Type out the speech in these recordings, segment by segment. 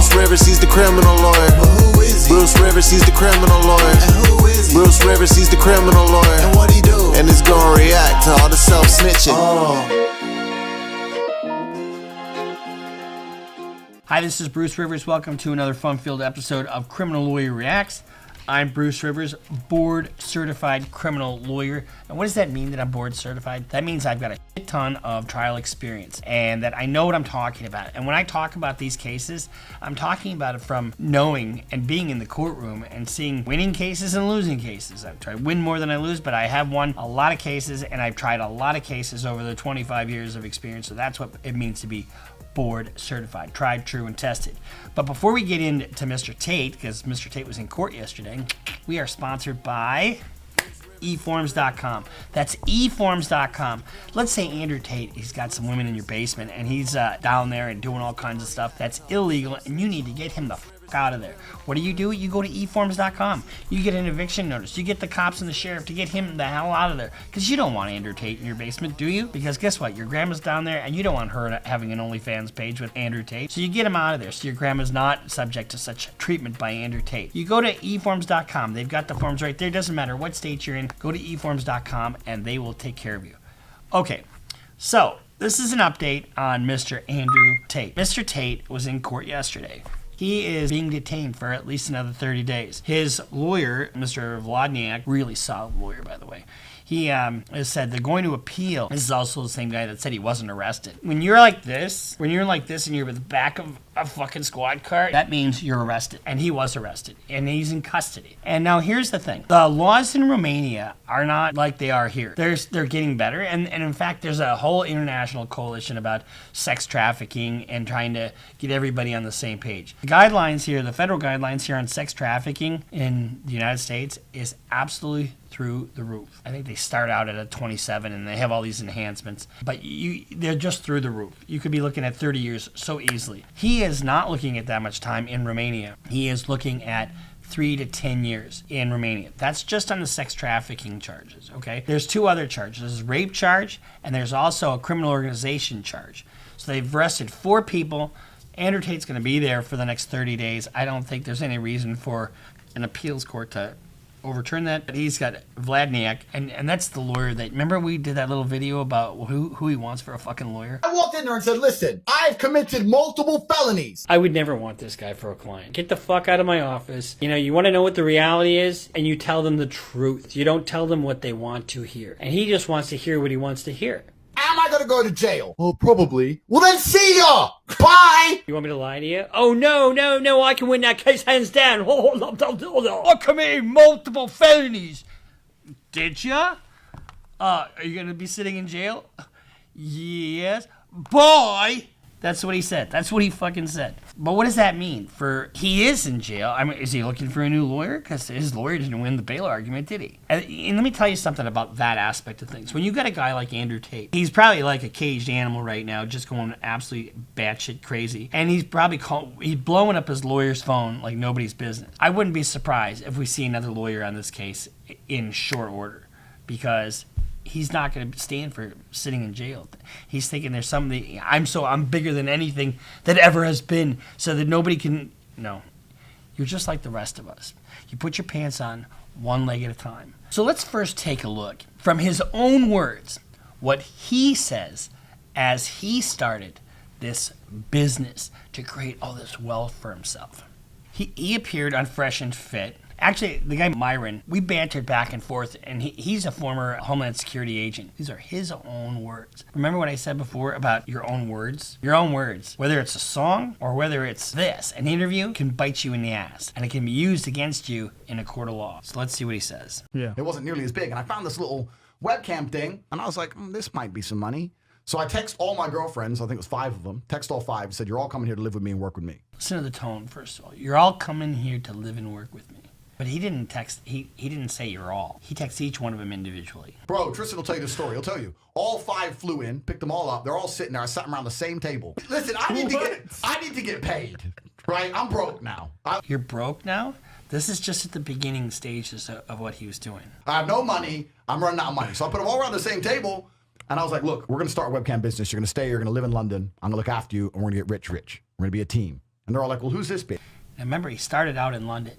Bruce Rivers, he's the criminal lawyer. But who is he? Bruce Rivers, he's the criminal lawyer. And who is he? Bruce Rivers, he's the criminal lawyer. And what he do? And he's gonna react to all the self-snitching. Hi, this is Bruce Rivers. Welcome to another fun-filled episode of Criminal Lawyer Reacts. I'm Bruce Rivers, board-certified criminal lawyer. And what does that mean that I'm board-certified? That means I've got a shit ton of trial experience and that I know what I'm talking about. And when I talk about these cases, I'm talking about it from knowing and being in the courtroom and seeing winning cases and losing cases. I've tried to win more than I lose, but I have won a lot of cases, and I've tried a lot of cases over the 25 years of experience. So that's what it means to be board certified, tried, true, and tested. But before we get into Mr. Tate, because Mr. Tate was in court yesterday, we are sponsored by eForms.com. That's eForms.com. Let's say Andrew Tate, he's got some women in your basement, and he's down there and doing all kinds of stuff that's illegal, and you need to get him the fuck out of there. What do? You go to eForms.com. You get an eviction notice. You get the cops and the sheriff to get him the hell out of there. Because you don't want Andrew Tate in your basement, do you? Because guess what? Your grandma's down there, and you don't want her having an OnlyFans page with Andrew Tate. So you get him out of there so your grandma's not subject to such treatment by Andrew Tate. You go to eForms.com. They've got the forms right there. Doesn't matter what state you're in. Go to eForms.com, and they will take care of you. Okay, so this is an update on Mr. Andrew Tate. Mr. Tate was in court yesterday. He is being detained for at least another 30 days. His lawyer, Mr. Vladniak, really solid lawyer, by the way, he has said they're going to appeal. This is also the same guy that said he wasn't arrested. When you're like this and you're at the back of a fucking squad car, that means you're arrested. And he was arrested. And he's in custody. And now here's the thing. The laws in Romania are not like they are here. They're getting better. And in fact, there's a whole international coalition about sex trafficking and trying to get everybody on the same page. The guidelines here, the federal guidelines here on sex trafficking in the United States is absolutely through the roof. I think they start out at a 27 and they have all these enhancements, but they're just through the roof. You could be looking at 30 years so easily. He is not looking at that much time in Romania. He is looking at 3 to 10 years in Romania. That's just on the sex trafficking charges, okay? There's two other charges. There's a rape charge, and there's also a criminal organization charge. So they've arrested 4 people. Andrew Tate's going to be there for the next 30 days. I don't think there's any reason for an appeals court to overturn that. But he's got Vladniak, and that's the lawyer that, remember we did that little video about who he wants for a fucking lawyer? I walked in there and said, listen, I've committed multiple felonies. I would never want this guy for a client. Get the fuck out of my office. You want to know what the reality is, and you tell them the truth. You don't tell them what they want to hear. And he just wants to hear what he wants to hear. Am I gonna go to jail? Well, probably. Well, then see ya! Bye! You want me to lie to you? Oh, no, I can win that case hands down. I committed multiple felonies. Did ya? Are you gonna be sitting in jail? Yes. Bye! That's what he said. That's what he fucking said. But what does that mean? He is in jail. I mean, is he looking for a new lawyer? Because his lawyer didn't win the bail argument, did he? And let me tell you something about that aspect of things. When you got a guy like Andrew Tate, he's probably like a caged animal right now, just going absolutely batshit crazy. And he's probably he's blowing up his lawyer's phone like nobody's business. I wouldn't be surprised if we see another lawyer on this case in short order, because he's not going to stand for sitting in jail. He's thinking there's something, I'm bigger than anything that ever has been, so that nobody can. No, you're just like the rest of us. You put your pants on one leg at a time. So let's first take a look from his own words, what he says as he started this business to create all this wealth for himself. He appeared on Fresh and Fit. Actually, the guy Myron, we bantered back and forth, and he's a former Homeland Security agent. These are his own words. Remember what I said before about your own words? Your own words, whether it's a song or whether it's this, an interview can bite you in the ass, and it can be used against you in a court of law. So let's see what he says. Yeah. It wasn't nearly as big, and I found this little webcam thing, and I was like, this might be some money. So I text all my girlfriends, I think it was 5 of them, text all 5, said, you're all coming here to live with me and work with me. Listen to the tone, first of all. You're all coming here to live and work with me. But he didn't text, he didn't say you're all. He texted each one of them individually. Bro, Tristan will tell you the story. He'll tell you. All 5 flew in, picked them all up. They're all sitting there. I sat them around the same table. Listen, I need to get paid, right? I'm broke now. You're broke now? This is just at the beginning stages of what he was doing. I have no money. I'm running out of money. So I put them all around the same table, and I was like, look, we're going to start a webcam business. You're going to stay. You're going to live in London. I'm going to look after you, and we're going to get rich. We're going to be a team. And they're all like, well, who's this bitch? Now remember, he started out in London.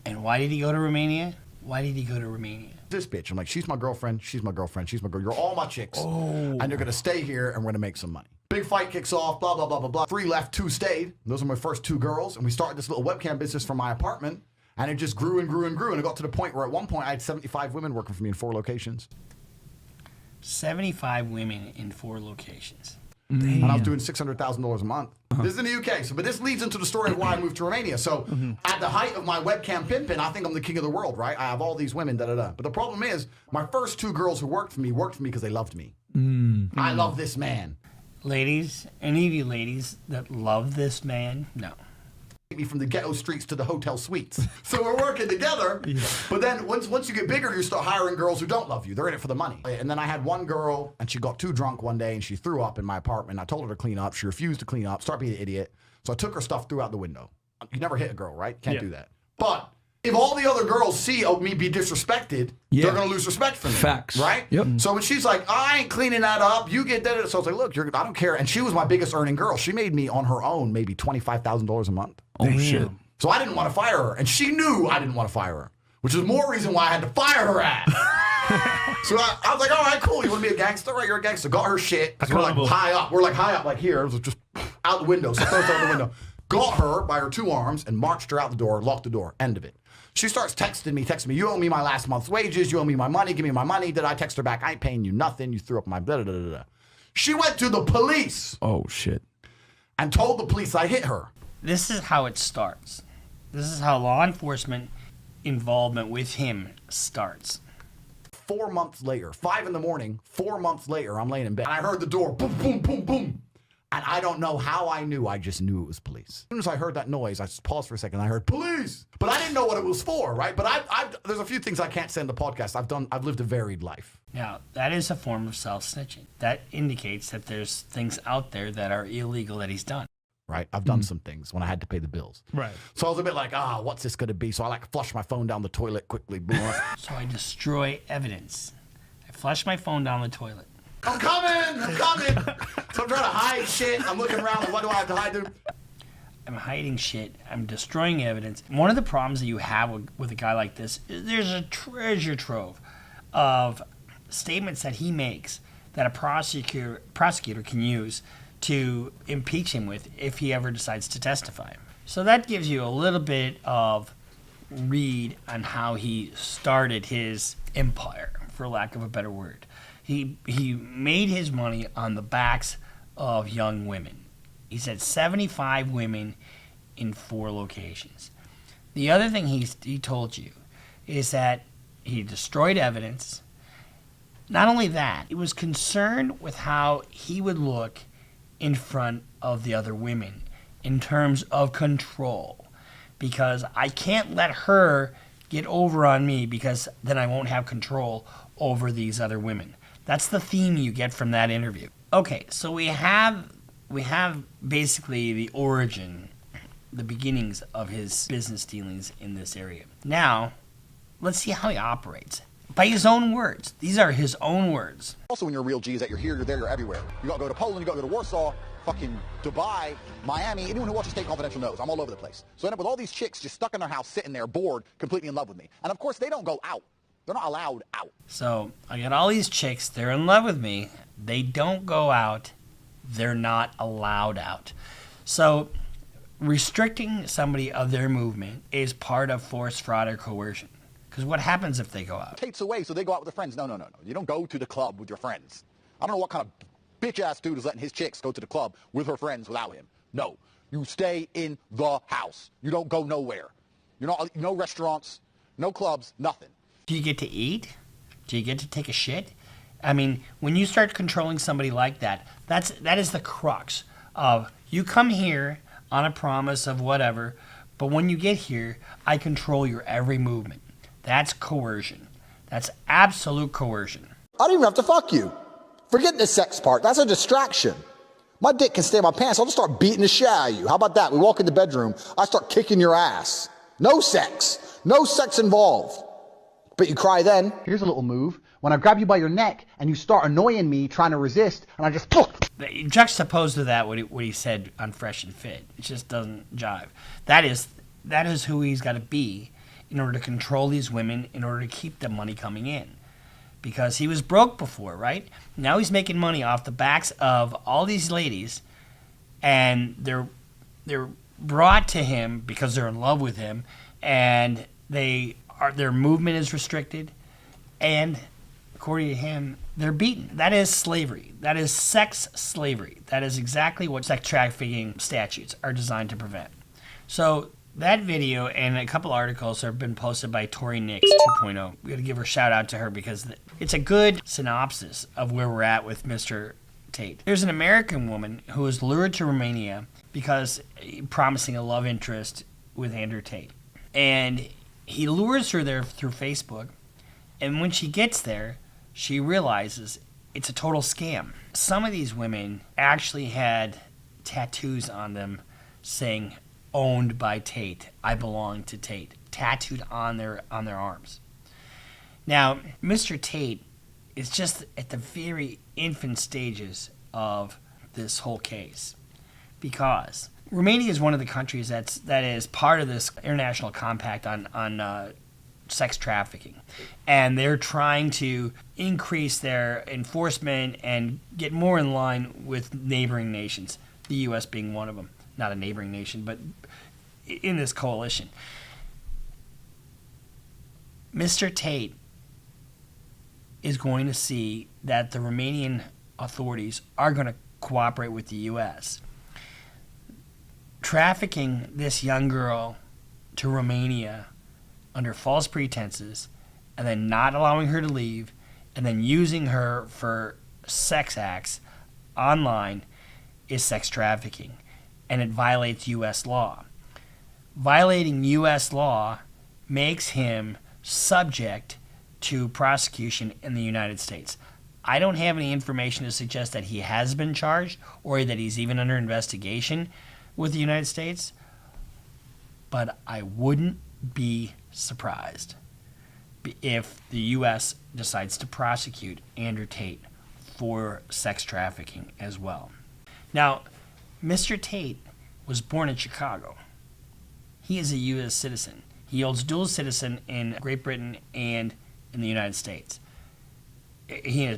And why did he go to Romania? Why did he go to Romania? This bitch. I'm like, she's my girlfriend. She's my girlfriend. She's my girl. You're all my chicks. And you're going to stay here and we're going to make some money. Big fight kicks off, blah, blah, blah, blah, blah. 3 left, 2 stayed. Those are my first 2 girls. And we started this little webcam business from my apartment. And it just grew and grew and grew. And it got to the point where at one point I had 75 women working for me in 4 locations. 75 women in 4 locations. And I was doing $600,000 a month. This is in the UK. But this leads into the story of why I moved to Romania. So at the height of my webcam pimping, I think I'm the king of the world, right? I have all these women, da-da-da. But the problem is, my first 2 girls who worked for me because they loved me. I love this man. Ladies, any of you ladies that love this man, no. Me from the ghetto streets to the hotel suites. So we're working together. But then once you get bigger, you start hiring girls who don't love you. They're in it for the money. And then I had one girl, and she got too drunk one day, and she threw up in my apartment. I told her to clean up. She refused to clean up, start being an idiot. So I took her stuff, threw out the window. You never hit a girl, right? Can't do that. But if all the other girls see me be disrespected, they're going to lose respect for me. Facts. Right? Yep. So when she's like, I ain't cleaning that up, you get that. So I was like, look, I don't care. And she was my biggest earning girl. She made me on her own maybe $25,000 a month. Oh, shit. So I didn't want to fire her. And she knew I didn't want to fire her, which is more reason why I had to fire her ass. So I was like, all right, cool. You want to be a gangster? Right, you're a gangster. Got her shit. We're like high up. We're like high up, like here. It was just out the window. So throws out the window. Got her by her 2 arms and marched her out the door, locked the door. End of it. She starts texting me, you owe me my last month's wages, you owe me my money, give me my money. Did I text her back? I ain't paying you nothing. You threw up my da-da-da-da-da. She went to the police. Oh, shit. And told the police I hit her. This is how it starts. This is how law enforcement involvement with him starts. 4 months later, 5 in the morning, 4 months later, I'm laying in bed. And I heard the door, boom, boom, boom, boom. And I don't know how I knew. I just knew it was police. As soon as I heard that noise, I just paused for a second. And I heard police, but I didn't know what it was for, right? But there's a few things I can't say in the podcast. I've lived a varied life. Now, that is a form of self-snitching. That indicates that there's things out there that are illegal that he's done. Right? I've done some things when I had to pay the bills. Right. So I was a bit like, what's this going to be? So I flush my phone down the toilet quickly. Boom. So I destroy evidence. I flush my phone down the toilet. I'm coming. So I'm trying to hide shit. I'm looking around. Like, what do I have to hide? I'm hiding shit. I'm destroying evidence. One of the problems that you have with a guy like this is there's a treasure trove of statements that he makes that a prosecutor can use to impeach him with if he ever decides to testify. So that gives you a little bit of read on how he started his empire, for lack of a better word. He made his money on the backs of young women. He said 75 women in 4 locations. The other thing he told you is that he destroyed evidence. Not only that, he was concerned with how he would look in front of the other women in terms of control. Because I can't let her get over on me because then I won't have control over these other women. That's the theme you get from that interview. Okay, so we have basically the origin, the beginnings of his business dealings in this area. Now, let's see how he operates. By his own words. These are his own words. Also, when you're a real G, is that you're here, you're there, you're everywhere. You gotta go to Poland, you gotta go to Warsaw, fucking Dubai, Miami. Anyone who watches State Confidential knows I'm all over the place. So I end up with all these chicks just stuck in their house, sitting there, bored, completely in love with me. And of course, they don't go out. They're not allowed out. So I got all these chicks. They're in love with me. They don't go out. They're not allowed out. So restricting somebody of their movement is part of force, fraud, or coercion. Because what happens if they go out? Tate's away, so they go out with their friends. No. You don't go to the club with your friends. I don't know what kind of bitch-ass dude is letting his chicks go to the club with her friends without him. No. You stay in the house. You don't go nowhere. You're not, no restaurants, no clubs, nothing. Do you get to eat? Do you get to take a shit? I mean, when you start controlling somebody like that, that is the crux of you come here on a promise of whatever, but when you get here, I control your every movement. That's coercion. That's absolute coercion. I don't even have to fuck you. Forget the sex part. That's a distraction. My dick can stay in my pants. I'll just start beating the shit out of you. How about that? We walk in the bedroom. I start kicking your ass. No sex. No sex involved. But you cry then. Here's a little move. when I grab you by your neck and you start annoying me trying to resist, and I just Juxtaposed to that, what he said on Fresh and Fit, it just doesn't jive. That is who he's got to be in order to control these women, in order to keep the money coming in. Because he was broke before, right? Now he's making money off the backs of all these ladies, and they're brought to him because they're in love with him, and their movement is restricted, and according to him, they're beaten. That is slavery. That is sex slavery. That is exactly what sex trafficking statutes are designed to prevent. So that video and a couple articles have been posted by Tori Nix 2.0. We got to give her a shout out to her because it's a good synopsis of where we're at with Mr. Tate. There's an American woman who was lured to Romania because promising a love interest with Andrew Tate. And he lures her there through Facebook. And when she gets there, she realizes it's a total scam. Some of these women actually had tattoos on them saying, "Owned by Tate. I belong to Tate," tattooed on their arms. Now, Mr. Tate is just at the very infant stages of this whole case, because Romania is one of the countries that is part of this international compact on sex trafficking, and they're trying to increase their enforcement and get more in line with neighboring nations, the U.S. being one of them. Not a neighboring nation, but in this coalition. Mr. Tate is going to see that the Romanian authorities are going to cooperate with the U.S. Trafficking this young girl to Romania under false pretenses, and then not allowing her to leave, and then using her for sex acts online is sex trafficking, and it violates U.S. law. Violating U.S. law makes him subject to prosecution in the United States. I don't have any information to suggest that he has been charged or that he's even under investigation with the United States, but I wouldn't be surprised if the U.S. decides to prosecute Andrew Tate for sex trafficking as well. Now, Mr. Tate was born in Chicago. He is a U.S. citizen. He holds dual citizen in Great Britain and in the United States.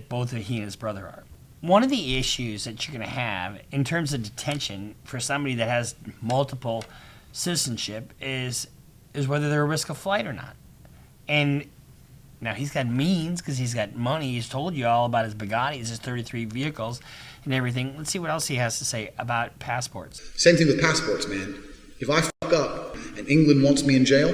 Both he and his brother are. One of the issues that you're going to have in terms of detention for somebody that has multiple citizenship is whether they're a risk of flight or not. And now he's got means because he's got money. He's told you all about his Bugattis, his 33 vehicles and everything. Let's see what else he has to say about passports. Same thing with passports, man. If I fuck up and England wants me in jail,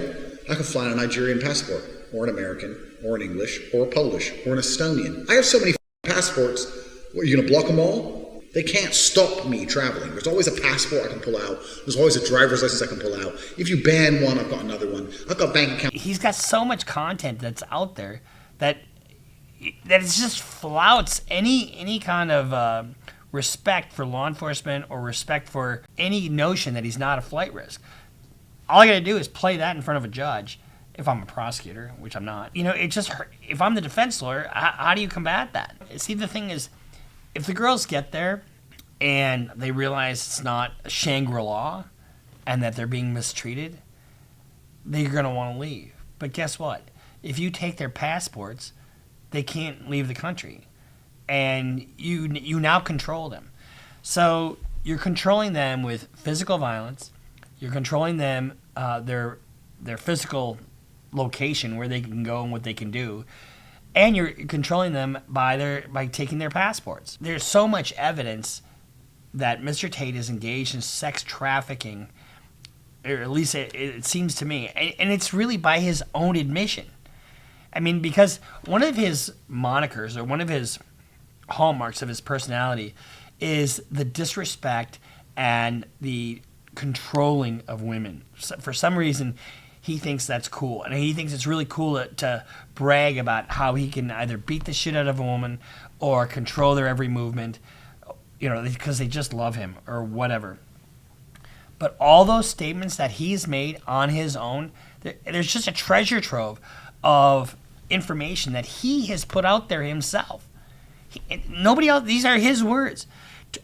I can fly on a Nigerian passport, or an American, or an English, or a Polish, or an Estonian. I have so many passports. What, are you going to block them all? They can't stop me traveling. There's always a passport I can pull out. There's always a driver's license I can pull out. If you ban one, I've got another one. I've got bank account. He's got so much content that's out there that it just flouts any kind of respect for law enforcement or respect for any notion that he's not a flight risk. All I got to do is play that in front of a judge if I'm a prosecutor, which I'm not. You know, it just hurt. If I'm the defense lawyer, how do you combat that? See, the thing is, if the girls get there and they realize it's not Shangri-La and that they're being mistreated, they're going to want to leave. But guess what? If you take their passports, they can't leave the country. And you now control them. So you're controlling them with physical violence. You're controlling them, their physical location, where they can go and what they can do. And you're controlling them by taking their passports. There's so much evidence that Mr. Tate is engaged in sex trafficking, or at least it seems to me. And it's really by his own admission. I mean, because one of his monikers, or one of his hallmarks of his personality, is the disrespect and the controlling of women. So for some reason, he thinks that's cool. And he thinks it's really cool to brag about how he can either beat the shit out of a woman or control their every movement, because they just love him or whatever. But all those statements that he's made on his own, there's just a treasure trove of information that he has put out there himself. Nobody else, these are his words.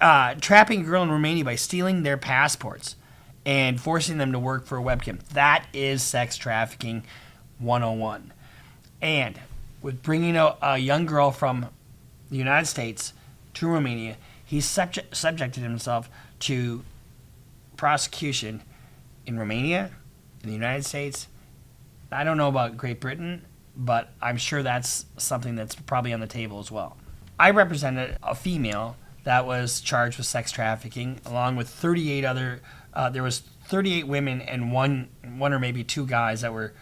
Trapping a girl in Romania by stealing their passports and forcing them to work for a webcam. That is sex trafficking 101. And with bringing a young girl from the United States to Romania, he's subjected himself to prosecution in Romania, in the United States. I don't know about Great Britain, but I'm sure that's something that's probably on the table as well. I represented a female that was charged with sex trafficking, along with 38 other. There was 38 women and one or maybe two guys that were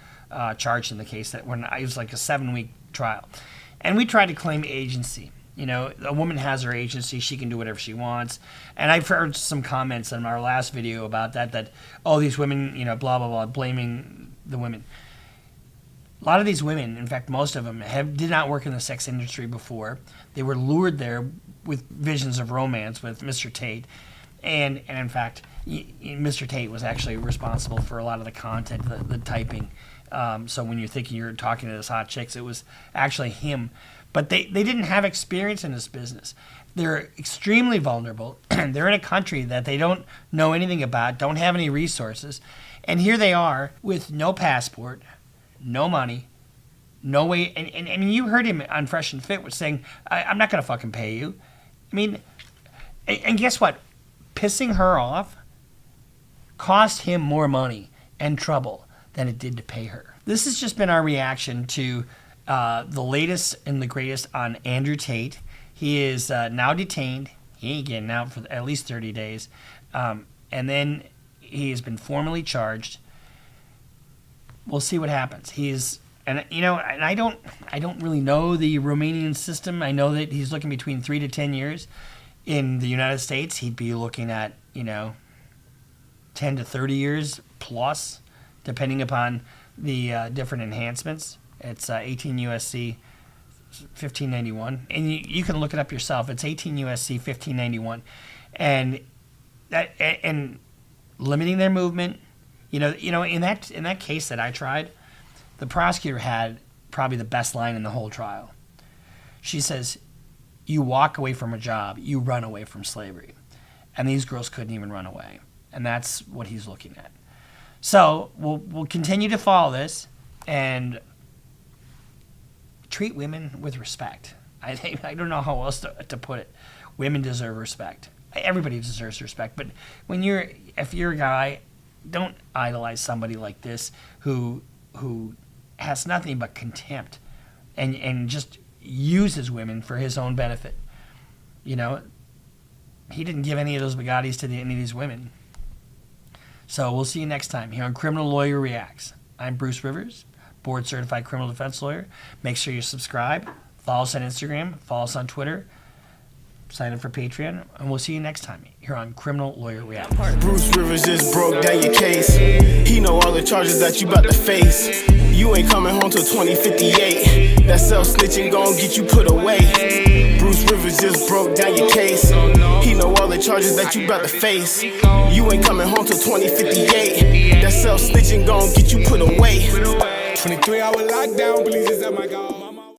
charged in the case. That it was like a 7-week trial, and we tried to claim agency. You know, a woman has her agency; she can do whatever she wants. And I've heard some comments in our last video about that oh, these women, you know, blah blah blah, blaming the women. A lot of these women, in fact, most of them, did not work in the sex industry before. They were lured there with visions of romance with Mr. Tate. And in fact, Mr. Tate was actually responsible for a lot of the content, the typing. So when you're thinking you're talking to this hot chicks, it was actually him. But they didn't have experience in this business. They're extremely vulnerable. They're in a country that they don't know anything about, don't have any resources. And here they are with no passport, no money, no way. And you heard him on Fresh and Fit was saying, I'm not going to fucking pay you. I mean, and guess what? Pissing her off cost him more money and trouble than it did to pay her. This has just been our reaction to the latest and the greatest on Andrew Tate. He is now detained. He ain't getting out for at least 30 days. And then he has been formally charged. We'll see what happens. And I don't really know the Romanian system. I know that he's looking between 3 to 10 years. In the United States, he'd be looking at, 10 to 30 years plus, depending upon the different enhancements. It's 18 USC 1591, and you can look it up yourself. It's 18 USC 1591, and limiting their movement. In that case that I tried, the prosecutor had probably the best line in the whole trial. She says, "You walk away from a job, you run away from slavery," and these girls couldn't even run away, and that's what he's looking at. So we'll continue to follow this and treat women with respect. I don't know how else to put it. Women deserve respect. Everybody deserves respect, but if you're a guy, don't idolize somebody like this who has nothing but contempt and just uses women for his own benefit. He didn't give any of those Bugattis to any of these women. So we'll see you next time here on Criminal Lawyer Reacts. I'm Bruce Rivers, board certified criminal defense lawyer. Make sure you subscribe, follow us on Instagram, follow us on Twitter, sign up for Patreon, and we'll see you next time here on Criminal Lawyer Reacts. Bruce Rivers just broke down your case. He know all the charges that you about to face. You ain't coming home till 2058. That self-snitching gon' get you put away. Bruce Rivers just broke down your case. He know all the charges that you about to face. You ain't coming home till 2058. That self-snitching gon' get you put away. 23-hour lockdown, please, is that my God?